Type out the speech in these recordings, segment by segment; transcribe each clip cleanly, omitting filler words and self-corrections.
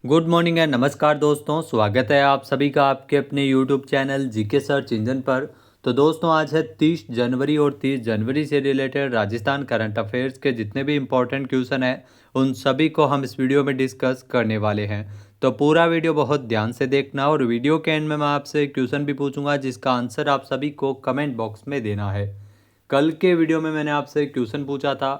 Good morning and नमस्कार दोस्तों, स्वागत है आप सभी का आपके अपने YouTube channel GK search engine पर। तो दोस्तों आज है 30 जनवरी और 30 जनवरी से रिलेटेड राजस्थान करंट अफेयर्स के जितने भी इम्पोर्टेंट क्वेश्चन हैं उन सभी को हम इस वीडियो में डिस्कस करने वाले हैं। तो पूरा वीडियो बहुत ध्यान से देखना और वीडियो के एंड में मैं आपसे क्वेश्चन भी पूछूंगा जिसका आंसर आप सभी को कमेंट बॉक्स में देना है। कल के वीडियो में मैंने आपसे क्वेश्चन पूछा था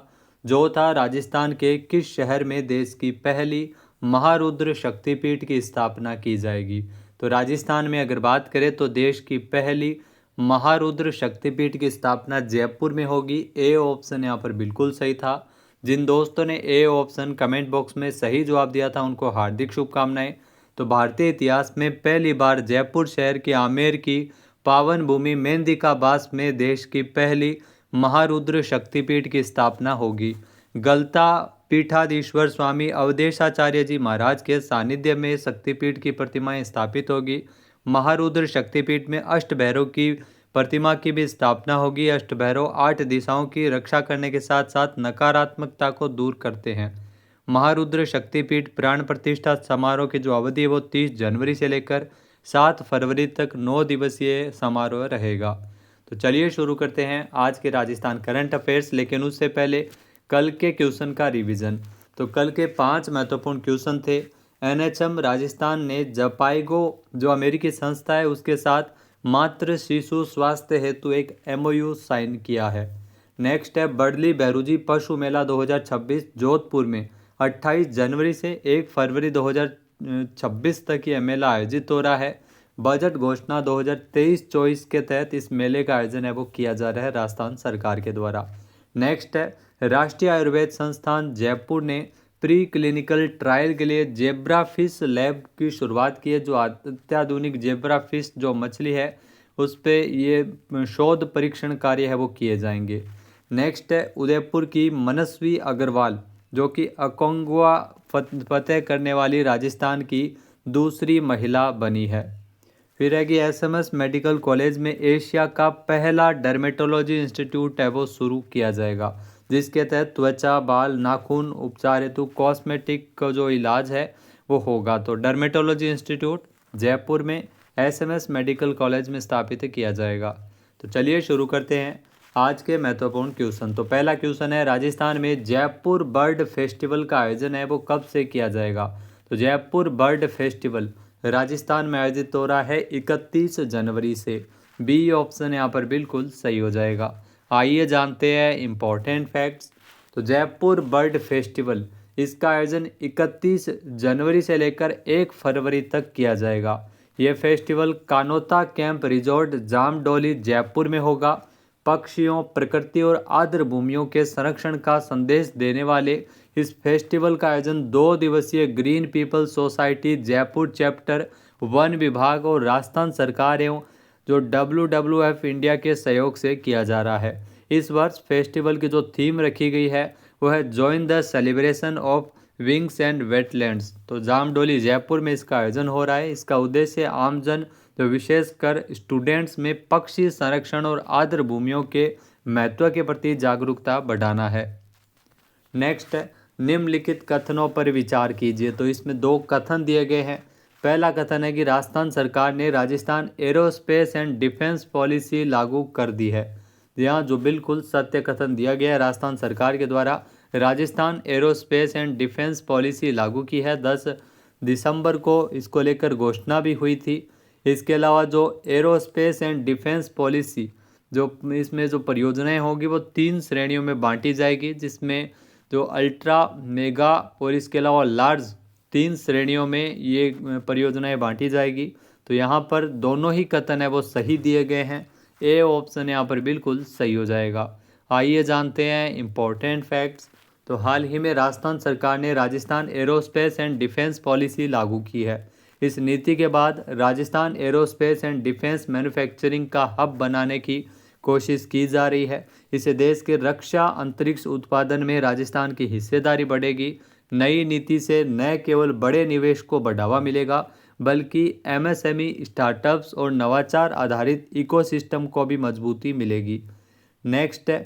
जो था राजस्थान के किस शहर में देश की पहली महारुद्र शक्तिपीठ की स्थापना की जाएगी। तो राजस्थान में अगर बात करें तो देश की पहली महारुद्र शक्तिपीठ की स्थापना जयपुर में होगी। ए ऑप्शन यहाँ पर बिल्कुल सही था। जिन दोस्तों ने ए ऑप्शन कमेंट बॉक्स में सही जवाब दिया था उनको हार्दिक शुभकामनाएं। तो भारतीय इतिहास में पहली बार जयपुर शहर के आमेर की पावन भूमि मेंदिकाबास में देश की पहली महारुद्र शक्तिपीठ की स्थापना होगी। गलता पीठाधीश्वर स्वामी अवधेशाचार्य जी महाराज के सानिध्य में शक्तिपीठ की प्रतिमाएं स्थापित होगी। महारुद्र शक्तिपीठ में अष्टभैरव की प्रतिमा की भी स्थापना होगी। अष्टभैरव 8 दिशाओं की रक्षा करने के साथ साथ नकारात्मकता को दूर करते हैं। महारुद्र शक्तिपीठ प्राण प्रतिष्ठा समारोह की जो अवधि है वो 30 जनवरी से लेकर 7 फरवरी तक 9 दिवसीय समारोह रहेगा। तो चलिए शुरू करते हैं आज के राजस्थान करंट अफेयर्स, लेकिन उससे पहले कल के क्वेश्चन का रिवीजन। तो कल के 5 महत्वपूर्ण क्वेश्चन थे। एनएचएम राजस्थान ने जपाइगो जो अमेरिकी संस्था है उसके साथ मातृ शिशु स्वास्थ्य हेतु एक एमओयू साइन किया है। नेक्स्ट है बर्डली बहरूजी पशु मेला 2026 जोधपुर में 28 जनवरी से 1 फरवरी 2026 तक ये मेला आयोजित हो रहा है। बजट घोषणा 2023-24 के तहत इस मेले का आयोजन है वो किया जा रहा है राजस्थान सरकार के द्वारा। नेक्स्ट है राष्ट्रीय आयुर्वेद संस्थान जयपुर ने प्री क्लिनिकल ट्रायल के लिए जेब्रा फिश लैब की शुरुआत की है। जो अत्याधुनिक जेब्रा फिश जो मछली है उस पर ये शोध परीक्षण कार्य है वो किए जाएंगे। नेक्स्ट है उदयपुर की मनस्वी अग्रवाल जो कि अकोंगवा फतेह करने वाली राजस्थान की दूसरी महिला बनी है। फिर है कि एसएमएस मेडिकल कॉलेज में एशिया का पहला डर्मेटोलॉजी इंस्टीट्यूट है वो शुरू किया जाएगा जिसके तहत त्वचा बाल नाखून उपचार हेतु कॉस्मेटिक का जो इलाज है वो होगा। तो डर्मेटोलॉजी इंस्टीट्यूट जयपुर में एसएमएस मेडिकल कॉलेज में स्थापित किया जाएगा। तो चलिए शुरू करते हैं आज के महत्वपूर्ण क्वेश्चन। तो पहला क्वेश्चन है राजस्थान में जयपुर बर्ड फेस्टिवल का आयोजन है वो कब से किया जाएगा। तो जयपुर बर्ड फेस्टिवल राजस्थान में आयोजित हो रहा है 31 जनवरी से। बी ऑप्शन यहाँ पर बिल्कुल सही हो जाएगा। आइए जानते हैं इम्पोर्टेंट फैक्ट्स। तो जयपुर बर्ड फेस्टिवल इसका आयोजन 31 जनवरी से लेकर 1 फरवरी तक किया जाएगा। ये festival Kanota camp resort Jamdoli Jaipur में होगा। पक्षियों प्रकृति और आर्द्र भूमियों के संरक्षण का संदेश देने वाले इस फेस्टिवल का आयोजन 2 दिवसीय green people society Jaipur chapter one विभाग और राजस्थान सरकार एवं जो WWF इंडिया के सहयोग से किया जा रहा है। इस वर्ष फेस्टिवल की जो थीम रखी गई है वो है join the celebration of wings and wetlands. तो जामडोली जयपुर में इसका आयोजन हो रहा है। इसका उद्देश्य आमजन जो विशेषकर स्टूडेंट्स में पक्षी संरक्षण और आर्द्र भूमियों के महत्व के प्रति जागरूकता बढ़ाना है। नेक्स्ट है निम्नलिखित कथनों पर विचार कीजिए। तो इसमें 2 कथन दिए गए हैं। पहला कथन है कि राजस्थान सरकार ने Rajasthan aerospace and defence policy लागू कर दी है। यहाँ जो बिल्कुल सत्य कथन दिया गया है राजस्थान सरकार के द्वारा Rajasthan aerospace and defence policy लागू की है। 10 दिसंबर को इसको लेकर घोषणा भी हुई थी। इसके अलावा जो एरोस्पेस एंड डिफेंस पॉलिसी जो इसमें जो परियोजनाएं होगी वो 3 श्रेणियों में बांटी जाएगी, जिसमें जो अल्ट्रा मेगा और इसके अलावा लार्ज 3 श्रेणियों में ये परियोजनाएं बांटी जाएगी। तो यहाँ पर दोनों ही कथन है वो सही दिए गए हैं। ए ऑप्शन यहाँ पर बिल्कुल सही हो जाएगा। आइए जानते हैं इम्पोर्टेंट फैक्ट्स। तो हाल ही में राजस्थान सरकार ने Rajasthan aerospace and defence policy लागू की है। इस नीति के बाद Rajasthan aerospace and defence manufacturing का हब बनाने की कोशिश की जा रही है। इससे देश के रक्षा अंतरिक्ष उत्पादन में राजस्थान की हिस्सेदारी बढ़ेगी। नई नीति से न केवल बड़े निवेश को बढ़ावा मिलेगा बल्कि एमएसएमई स्टार्टअप्स और नवाचार आधारित इकोसिस्टम को भी मजबूती मिलेगी। नेक्स्ट है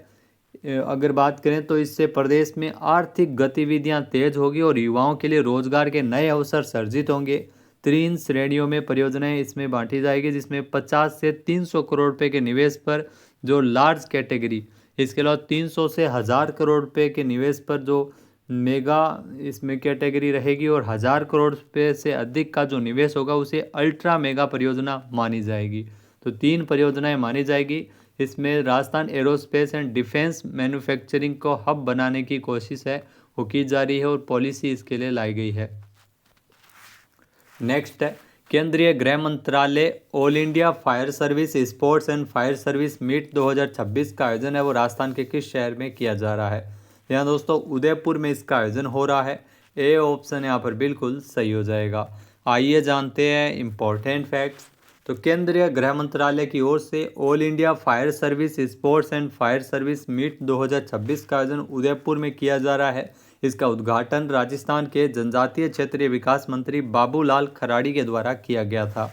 अगर बात करें तो इससे प्रदेश में आर्थिक गतिविधियां तेज होगी और युवाओं के लिए रोजगार के नए अवसर सर्जित होंगे। 3 श्रेणियों में परियोजनाएं इसमें बांटी जाएगी, जिसमें 50 से 300 करोड़ रुपए के निवेश पर जो लार्ज कैटेगरी, इसके अलावा 300 से 1000 करोड़ रुपए के निवेश पर जो मेगा इसमें कैटेगरी रहेगी, और 1000 करोड़ रुपए से अधिक का जो निवेश होगा उसे अल्ट्रा मेगा परियोजना मानी जाएगी। तो 3 परियोजनाएं मानी जाएगी। इसमें Rajasthan aerospace and defence manufacturing को हब बनाने की कोशिश है, वो की जा रही है और पॉलिसी इसके लिए लाई गई है। नेक्स्ट है केंद्रीय गृह मंत्रालय all India fire service sports and fire service meet 2026 का आयोजन है, वो राजस्थान के किस शहर में किया जा रहा है। यहाँ दोस्तों उदयपुर में इसका आयोजन हो रहा है। ए ऑप्शन यहाँ पर बिल्कुल सही हो जाएगा। आइए जानते हैं इम्पोर्टेंट फैक्ट्स। तो केंद्रीय गृह मंत्रालय की ओर से all India fire service sports and fire service meet 2026 का आयोजन उदयपुर में किया जा रहा है। इसका उद्घाटन राजस्थान के जनजातीय क्षेत्रीय विकास मंत्री बाबूलाल खराड़ी के द्वारा किया गया था।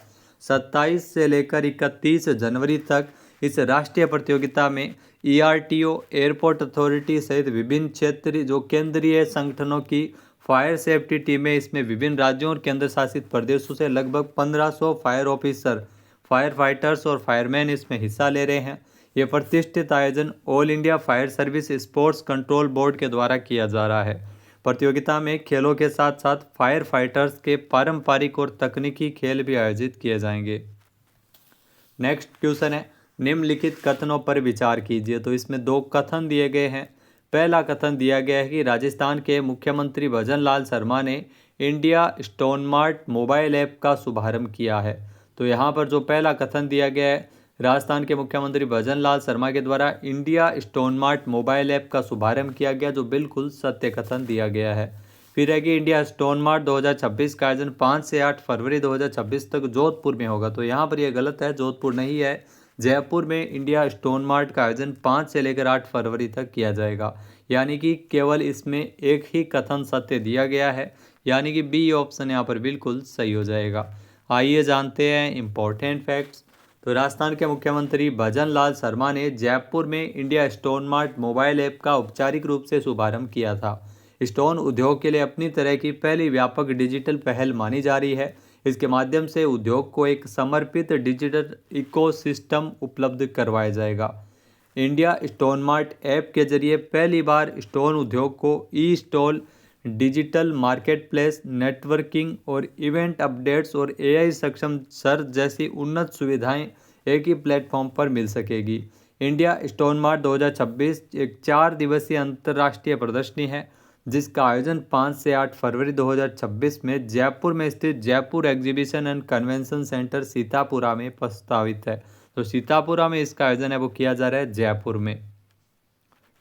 27 से लेकर 31 जनवरी तक इस राष्ट्रीय प्रतियोगिता में ERTO, एयरपोर्ट अथॉरिटी सहित विभिन्न क्षेत्रीय जो केंद्रीय संगठनों की फायर सेफ्टी टीमें, इसमें विभिन्न राज्यों और केंद्र शासित प्रदेशों से लगभग 1500 फायर ऑफिसर, फायर फाइटर्स और फायरमैन इसमें हिस्सा ले रहे हैं। ये प्रतिष्ठित आयोजन all India fire service sports control board के द्वारा किया जा रहा है। प्रतियोगिता में खेलों के साथ साथ फायर फाइटर्स के पारंपरिक और तकनीकी खेल भी आयोजित किए जाएंगे। नेक्स्ट क्वेश्चन है निम्नलिखित कथनों पर विचार कीजिए। तो इसमें 2 कथन दिए गए हैं। पहला कथन दिया गया है कि राजस्थान के मुख्यमंत्री भजन लाल शर्मा ने India stone mart mobile app का शुभारंभ किया है। तो यहाँ पर जो पहला कथन दिया गया है, राजस्थान के मुख्यमंत्री भजन लाल शर्मा के द्वारा India stone mart mobile app का शुभारंभ किया गया, जो बिल्कुल सत्य कथन दिया गया है। फिर है कि इंडिया स्टोन मार्ट 2026 का आयोजन 5 से 8 फरवरी 2026 तक जोधपुर में होगा। तो यहाँ पर यह गलत है, जोधपुर नहीं है, जयपुर में इंडिया स्टोन मार्ट का आयोजन 5 से लेकर 8 फरवरी तक किया जाएगा। यानी कि केवल इसमें एक ही कथन सत्य दिया गया है, यानी कि बी ऑप्शन यहाँ पर बिल्कुल सही हो जाएगा। आइए जानते हैं इम्पोर्टेंट फैक्ट्स। तो राजस्थान के मुख्यमंत्री भजन लाल शर्मा ने जयपुर में India stone mart mobile app का औपचारिक रूप से शुभारंभ किया था। स्टोन उद्योग के लिए अपनी तरह की पहली व्यापक डिजिटल पहल मानी जा रही है। इसके माध्यम से उद्योग को एक समर्पित डिजिटल इकोसिस्टम उपलब्ध करवाया जाएगा। इंडिया स्टोन मार्ट ऐप के जरिए पहली बार स्टोन उद्योग को e stall, digital marketplace, networking और इवेंट अपडेट्स और AI सक्षम सर्च जैसी उन्नत सुविधाएं एक ही प्लेटफॉर्म पर मिल सकेगी। इंडिया स्टोन मार्ट 2026 एक 4 दिवसीय अंतर्राष्ट्रीय प्रदर्शनी है, जिसका आयोजन 5 से 8 फरवरी 2026 में जयपुर में स्थित Jaipur exhibition and convention centre Sitapura में प्रस्तावित है। तो सीतापुरा में इसका आयोजन है वो किया जा रहा है जयपुर में।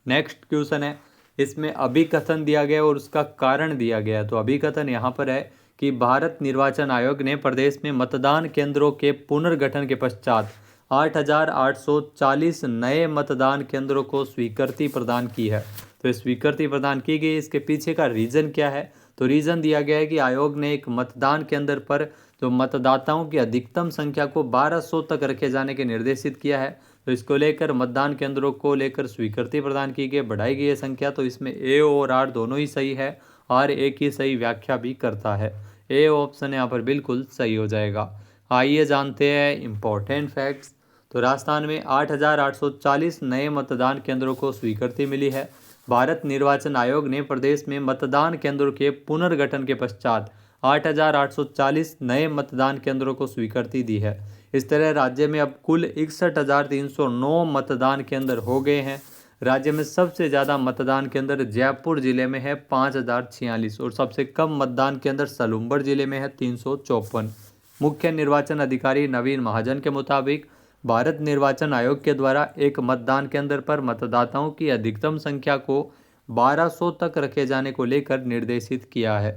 नेक्स्ट क्वेश्चन है, इसमें अभिकथन दिया गया और उसका कारण दिया गया। तो अभिकथन यहाँ पर है कि भारत निर्वाचन आयोग ने प्रदेश में मतदान केंद्रों के पुनर्गठन के पश्चात 8,840 नए मतदान केंद्रों को स्वीकृति प्रदान की है। तो स्वीकृति प्रदान की गई, इसके पीछे का रीज़न क्या है। तो रीज़न दिया गया है कि आयोग ने एक मतदान केंद्र पर जो मतदाताओं की अधिकतम संख्या को 1200 तक रखे जाने के निर्देशित किया है। तो इसको लेकर मतदान केंद्रों को लेकर स्वीकृति प्रदान की गई, बढ़ाई गई है संख्या। तो इसमें ए और आर दोनों ही सही है, और एक ही सही व्याख्या भी करता है। ए ऑप्शन यहाँ पर बिल्कुल सही हो जाएगा। आइए जानते हैं इम्पोर्टेंट फैक्ट्स। तो राजस्थान में 8,840 नए मतदान केंद्रों को स्वीकृति मिली है। भारत निर्वाचन आयोग ने प्रदेश में मतदान केंद्रों के पुनर्गठन के पश्चात 8,840 नए मतदान केंद्रों को स्वीकृति दी है। इस तरह राज्य में अब कुल 61,309 मतदान केंद्र हो गए हैं। राज्य में सबसे ज़्यादा मतदान केंद्र जयपुर जिले में है 5,046 और सबसे कम मतदान केंद्र सलूम्बर जिले में है 354। मुख्य निर्वाचन अधिकारी नवीन महाजन के मुताबिक भारत निर्वाचन आयोग के द्वारा एक मतदान केंद्र पर मतदाताओं की अधिकतम संख्या को 1200 तक रखे जाने को लेकर निर्देशित किया है।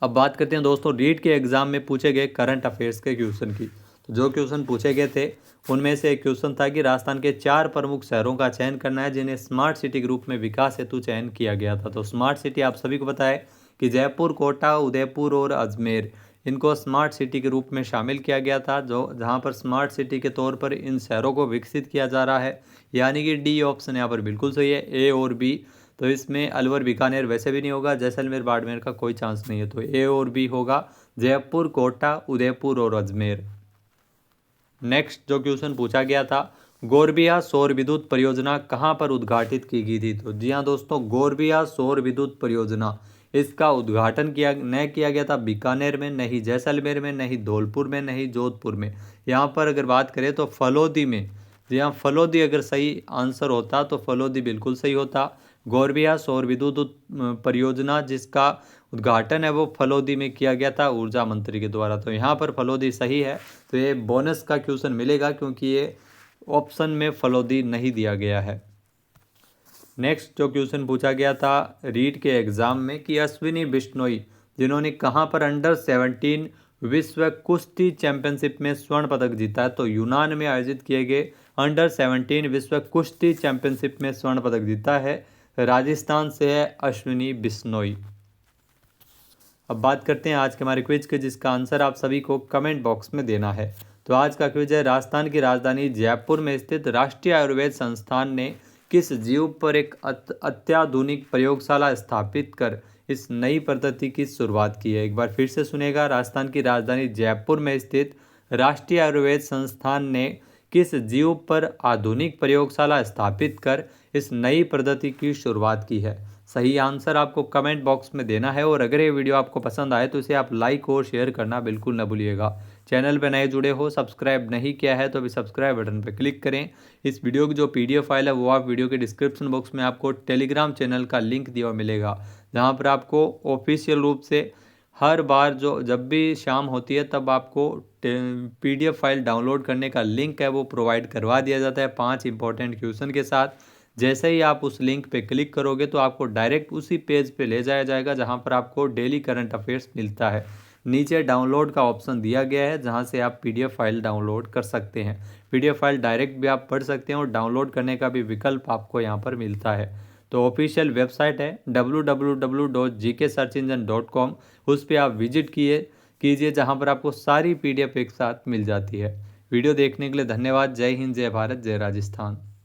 अब बात करते हैं दोस्तों रीट के एग्जाम में पूछे गए करंट अफेयर्स के क्वेश्चन की। तो जो क्वेश्चन पूछे गए थे उनमें से एक क्वेश्चन था कि राजस्थान के 4 प्रमुख शहरों का चयन करना है जिन्हें स्मार्ट सिटी के रूप में विकास हेतु चयन किया गया था। तो स्मार्ट सिटी आप सभी को पता है कि जयपुर, कोटा, उदयपुर और अजमेर, इनको स्मार्ट सिटी के रूप में शामिल किया गया था, जो जहाँ पर स्मार्ट सिटी के तौर पर इन शहरों को विकसित किया जा रहा है। यानी कि डी ऑप्शन यहाँ पर बिल्कुल सही है, ए और बी। तो इसमें अलवर बीकानेर वैसे भी नहीं होगा, जैसलमेर बाड़मेर का कोई चांस नहीं है, तो ए और बी होगा। जयपुर, कोटा, उदयपुर और अजमेर। नेक्स्ट जो क्वेश्चन पूछा गया था, गोरबिया सौर विद्युत परियोजना कहाँ पर उद्घाटित की गई थी? तो जी हाँ दोस्तों, गोरबिया सौर विद्युत परियोजना, इसका उद्घाटन किया गया था बीकानेर में, नहीं जैसलमेर में, नहीं धौलपुर में, नहीं जोधपुर में। यहाँ पर अगर बात करें तो फलोदी में। जी हाँ, फलोदी अगर सही आंसर होता तो फलोदी बिल्कुल सही होता। गोरबिया सौर विद्युत परियोजना जिसका उद्घाटन है वो फलोदी में किया गया था ऊर्जा मंत्री के द्वारा, तो यहाँ पर फलोदी सही है। तो ये बोनस का क्वेश्चन मिलेगा क्योंकि ये ऑप्शन में फलोदी नहीं दिया गया है। नेक्स्ट जो क्वेश्चन पूछा गया था रीट के एग्जाम में कि अश्विनी बिश्नोई जिन्होंने कहाँ पर अंडर 17 विश्व कुश्ती चैंपियनशिप में स्वर्ण पदक जीता है? तो यूनान में आयोजित किए गए अंडर 17 विश्व कुश्ती चैंपियनशिप में स्वर्ण पदक जीता है, राजस्थान से है अश्विनी बिश्नोई। अब बात करते हैं आज के हमारे क्विज के, जिसका आंसर आप सभी को कमेंट बॉक्स में देना है। तो आज का क्विज है, राजस्थान की राजधानी जयपुर में स्थित राष्ट्रीय आयुर्वेद संस्थान ने किस जीव पर एक अत्याधुनिक प्रयोगशाला स्थापित कर इस नई पद्धति की शुरुआत की है? एक बार फिर से सुनेगा, राजस्थान की राजधानी जयपुर में स्थित राष्ट्रीय आयुर्वेद संस्थान ने किस जीव पर आधुनिक प्रयोगशाला स्थापित कर इस नई पद्धति की शुरुआत की है? सही आंसर आपको कमेंट बॉक्स में देना है। और अगर ये वीडियो आपको पसंद आए तो इसे आप लाइक और शेयर करना बिल्कुल न भूलिएगा। चैनल पर नए जुड़े हो, सब्सक्राइब नहीं किया है तो अभी सब्सक्राइब बटन पर क्लिक करें। इस वीडियो की जो PDF फाइल है वो आप वीडियो के डिस्क्रिप्शन बॉक्स में आपको टेलीग्राम चैनल का लिंक दिया हुआ मिलेगा, जहाँ पर आपको ऑफिशियल रूप से हर बार जब भी शाम होती है तब आपको PDF फाइल डाउनलोड करने का लिंक है वो प्रोवाइड करवा दिया जाता है 5 इंपॉर्टेंट क्वेश्चन के साथ। जैसे ही आप उस लिंक पे क्लिक करोगे तो आपको डायरेक्ट उसी पेज पे ले जाया जाएगा जहां पर आपको डेली करंट अफेयर्स मिलता है। नीचे डाउनलोड का ऑप्शन दिया गया है जहां से आप PDF फाइल डाउनलोड कर सकते हैं। PDF फाइल डायरेक्ट भी आप पढ़ सकते हैं और डाउनलोड करने का भी विकल्प आपको यहाँ पर मिलता है। तो ऑफिशियल वेबसाइट है www.gksearchengine.com, उस पर आप विजिट कीजिए जहाँ पर आपको सारी PDF एक साथ मिल जाती है। वीडियो देखने के लिए धन्यवाद। जय हिंद, जय भारत, जय राजस्थान।